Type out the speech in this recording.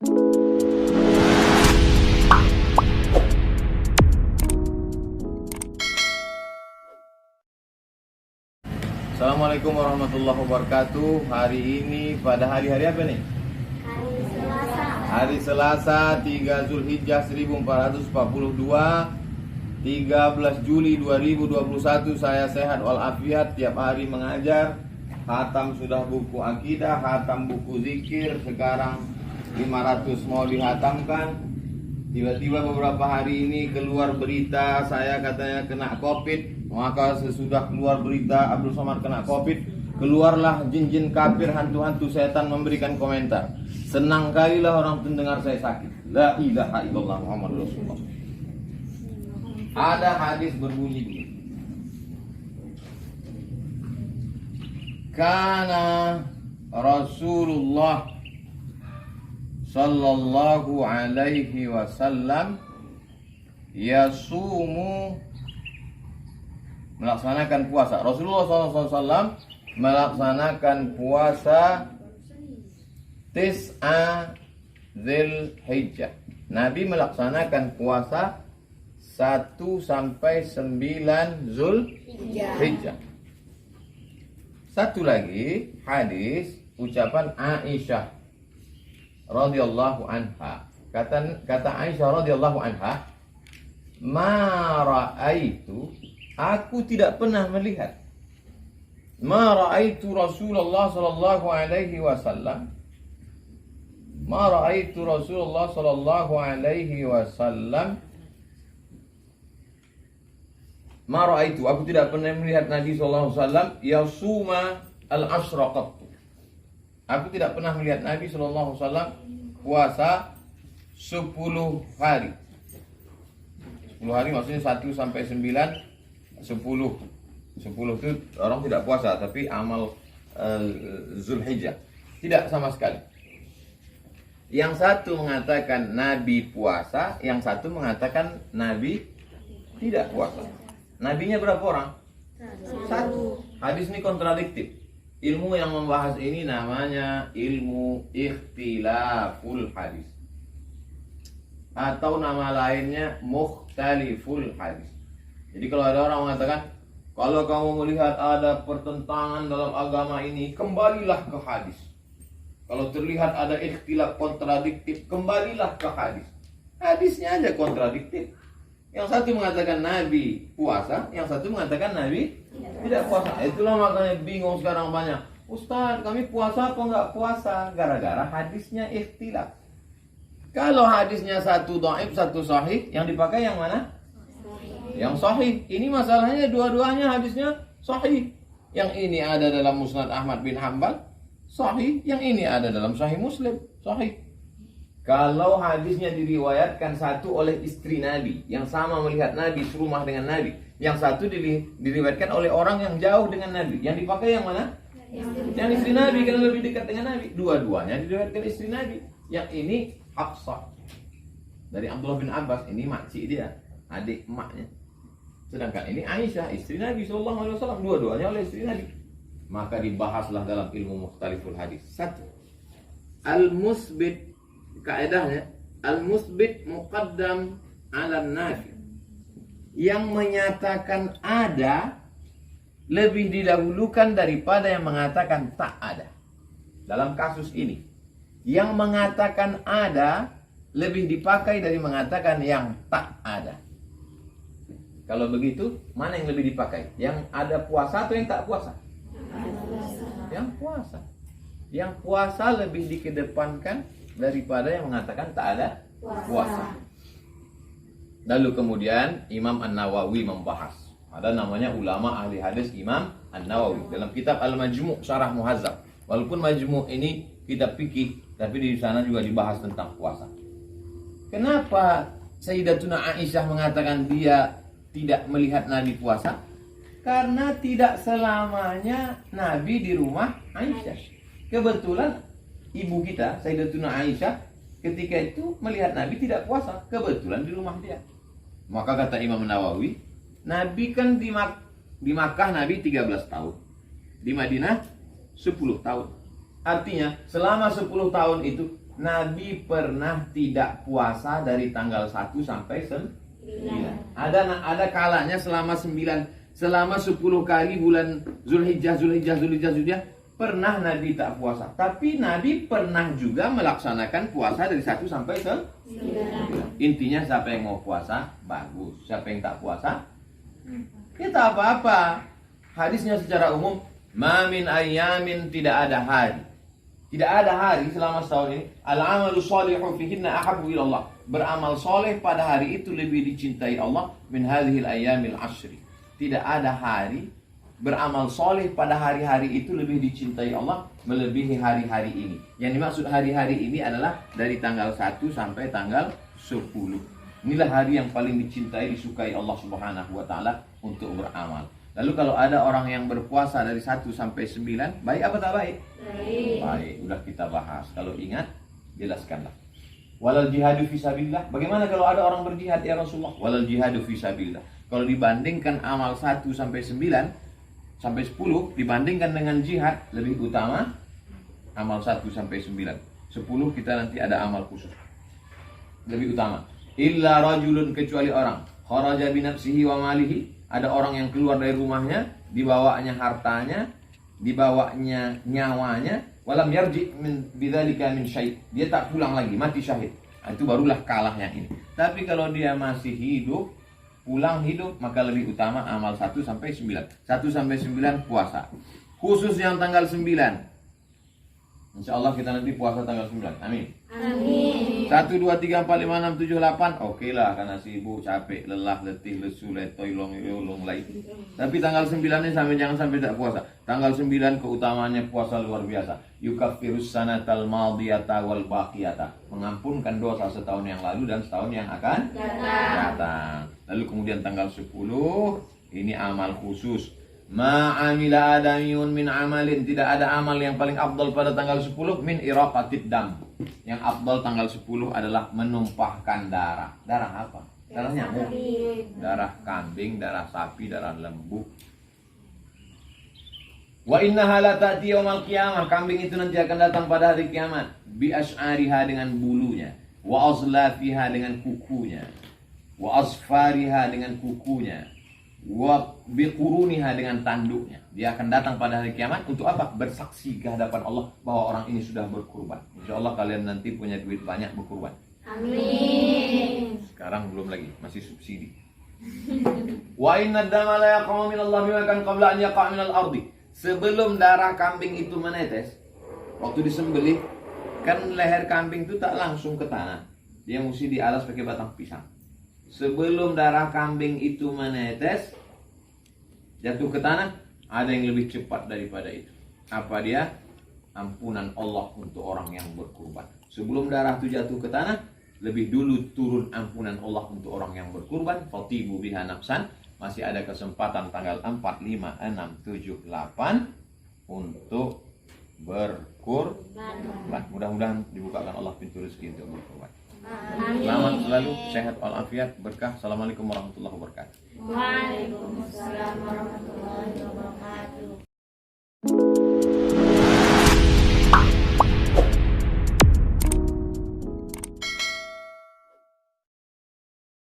Assalamualaikum warahmatullahi wabarakatuh. Hari ini pada hari apa nih? Hari Selasa 3 Zulhijjah 1442, 13 Juli 2021. Saya sehat walafiat, tiap hari mengajar. Khatam sudah buku akidah, khatam buku zikir, sekarang 500 mau dihatamkan. Tiba-tiba beberapa hari ini keluar berita saya katanya kena Covid. Maka sesudah keluar berita Abdul Somad kena Covid, keluarlah jin-jin kafir, hantu-hantu setan memberikan komentar. Senang kalilah orang mendengar saya sakit. La ilaha illallah Muhammadur Rasulullah. Ada hadis berbunyi begini. Kana Rasulullah sallallahu alaihi wasallam yasumu, melaksanakan puasa. Rasulullah SAW melaksanakan puasa Tis'a Dzulhijjah. Nabi melaksanakan puasa 1 sampai 9 Zulhijjah. Satu lagi hadis ucapan Aisyah radhiyallahu anha. Kata Aisyah radhiyallahu anha, "Ma ra'aitu, aku tidak pernah melihat, ma ra'aitu Rasulullah sallallahu alaihi wasallam, ma ra'aitu Rasulullah sallallahu alaihi wasallam, ma ra'aitu, aku tidak pernah melihat Nabi sallallahu alaihi wasallam yasuma al-ashra qattu. Aku tidak pernah melihat Nabi sallallahu alaihi wasallam puasa 10 hari. 10 hari maksudnya 1 sampai 9. 10 itu orang tidak puasa, tapi amal Zulhijjah tidak sama sekali. Yang satu mengatakan Nabi puasa, yang satu mengatakan Nabi tidak puasa. Nabinya berapa orang? Satu. Hadis ini kontradiktif. Ilmu yang membahas ini namanya ilmu ikhtilaful hadis, atau nama lainnya mukhtaliful hadis. Jadi kalau ada orang mengatakan, kalau kamu melihat ada pertentangan dalam agama ini, kembalilah ke hadis. Kalau terlihat ada ikhtilaf kontradiktif, kembalilah ke hadis. Hadisnya aja kontradiktif. Yang satu mengatakan Nabi puasa, yang satu mengatakan Nabi tidak puasa. Itulah makanya bingung sekarang banyak. Ustaz, kami puasa apa enggak puasa? Gara-gara hadisnya ikhtilaf. Kalau hadisnya satu dhaif, satu sahih, yang dipakai yang mana? Yang sahih. Ini masalahnya dua-duanya hadisnya sahih. Yang ini ada dalam Musnad Ahmad bin Hanbal, sahih. Yang ini ada dalam Sahih Muslim, sahih. Kalau hadisnya diriwayatkan satu oleh istri Nabi, yang sama melihat Nabi serumah dengan Nabi, yang satu diriwayatkan oleh orang yang jauh dengan Nabi, yang dipakai yang mana? Yang istri Nabi, karena lebih dekat dengan Nabi. Dua-duanya diriwayatkan istri Nabi. Yang ini Hafsah dari Abdullah bin Abbas, ini makcik dia, adik emaknya. Sedangkan ini Aisyah, istri Nabi SAW, dua-duanya oleh istri Nabi. Maka dibahaslah dalam ilmu mukhtaliful hadis. Satu, al-musbit, kaedahnya al-musbit muqaddam ala nafi. Yang menyatakan ada lebih didahulukan daripada yang mengatakan tak ada. Dalam kasus ini, yang mengatakan ada lebih dipakai dari mengatakan yang tak ada. Kalau begitu, mana yang lebih dipakai? Yang ada puasa atau yang tak puasa? Yang puasa. Yang puasa lebih dikedepankan daripada yang mengatakan tak ada puasa. Lalu kemudian Imam An-Nawawi membahas. Ada namanya ulama ahli hadis Imam An-Nawawi dalam kitab Al-Majmu' Syarah Muhazzab. Walaupun Majmu' ini kitab fikih, tapi di sana juga dibahas tentang puasa. Kenapa Sayyidatuna Aisyah mengatakan dia tidak melihat Nabi puasa? Karena tidak selamanya Nabi di rumah Aisyah. Kebetulan ibu kita Sayyidatuna Aisyah ketika itu melihat Nabi tidak puasa, kebetulan di rumah dia. Maka kata Imam Nawawi, Nabi kan di Makkah Nabi 13 tahun, di Madinah 10 tahun. Artinya selama 10 tahun itu Nabi pernah tidak puasa dari tanggal 1 sampai 9. Ada kalanya selama 10 kali bulan Zulhijjah pernah Nabi tak puasa. Tapi Nabi pernah juga melaksanakan puasa dari 1 sampai 9. Intinya siapa yang mau puasa, bagus. Siapa yang tak puasa, kita apa-apa. Hadisnya secara umum, ma min ayyamin, tidak ada hari. Tidak ada hari selama setahun ini. Al-amalu shalihu fihinna ahabbu ilallah. Beramal soleh pada hari itu lebih dicintai Allah min hadhil ayyamil ashri. Tidak ada hari beramal soleh pada hari-hari itu lebih dicintai Allah melebihi hari-hari ini. Yang dimaksud hari-hari ini adalah dari tanggal 1 sampai tanggal 10. Inilah hari yang paling dicintai, disukai Allah Subhanahu wa taala untuk beramal. Lalu kalau ada orang yang berpuasa dari 1 sampai 9, baik apa tak baik? Baik, udah kita bahas. Kalau ingat, jelaskanlah. Walal jihadu fisabilillah. Bagaimana kalau ada orang berjihad ya Rasulullah? Walal jihadu fisabilillah. Kalau dibandingkan amal 1 sampai 9 sampai 10 dibandingkan dengan jihad, lebih utama amal 1 sampai 9. 10 kita nanti ada amal khusus. Lebih utama. Illa rajulun, kecuali orang kharaja bi nafsihi wa malihi. Ada orang yang keluar dari rumahnya, dibawanya hartanya, dibawanya nyawanya, walam yarji min bidzalika min syai'. Dia tak pulang lagi, mati syahid. Itu barulah kalah yang ini. Tapi kalau dia masih hidup, pulang hidup, maka lebih utama amal 1 sampai 9. 1 sampai 9 puasa. Khusus yang tanggal 9. Insyaallah kita nanti puasa tanggal 9. Amin. Amin. 1, 2, 3, 4, 5, 6, 7, 8. Oke lah, karena sibuk, capek, lelah, letih, lesu, letoy, long lain. Tapi tanggal 9 ini jangan sampai tak puasa. Tanggal 9 keutamaannya puasa luar biasa. Yukaffirus sanatal madiyata wal baqiyata. Mengampunkan dosa setahun yang lalu dan setahun yang akan datang. Lalu kemudian tanggal 10 ini amal khusus. Ma'amila adamiyun min amalin. Tidak ada amal yang paling afdal pada tanggal 10 min iraqatid dam. Yang afdal tanggal 10 adalah menumpahkan darah. Darah apa? Darah nyamuk, darah kambing, darah sapi, darah lembu. Wa innaha la ta'ti yaumal qiyamah. Kambing itu nanti akan datang pada hari kiamat. Bi ash'ariha, dengan bulunya. Wa azlafiha, dengan kukunya. Wa asfariha, dengan kukunya. Wa biquruniha, dengan tanduknya. Dia akan datang pada hari kiamat untuk apa? Bersaksi ke hadapan Allah bahwa orang ini sudah berkurban. Insyaallah kalian nanti punya duit banyak berkurban. Amin. Sekarang belum lagi, masih subsidi. Wa inna dama la yaqa'u min Allah bima kan qabla an yaqa' min al-ardi. Sebelum darah kambing itu menetes, waktu disembelih, kan leher kambing itu tak langsung ke tanah. Dia mesti dialas pakai batang pisang. Sebelum darah kambing itu menetes, jatuh ke tanah, ada yang lebih cepat daripada itu. Apa dia? Ampunan Allah untuk orang yang berkurban. Sebelum darah itu jatuh ke tanah, lebih dulu turun ampunan Allah untuk orang yang berkurban. Fatibu biha nafsan. Masih ada kesempatan tanggal 4, 5, 6, 7, 8 untuk berkurban. Mudah-mudahan dibukakan Allah pintu rezeki untuk berkurban. Amin. Selamat selalu, sehat walafiat, berkah. Assalamualaikum warahmatullahi wabarakatuh. Waalaikumsalam.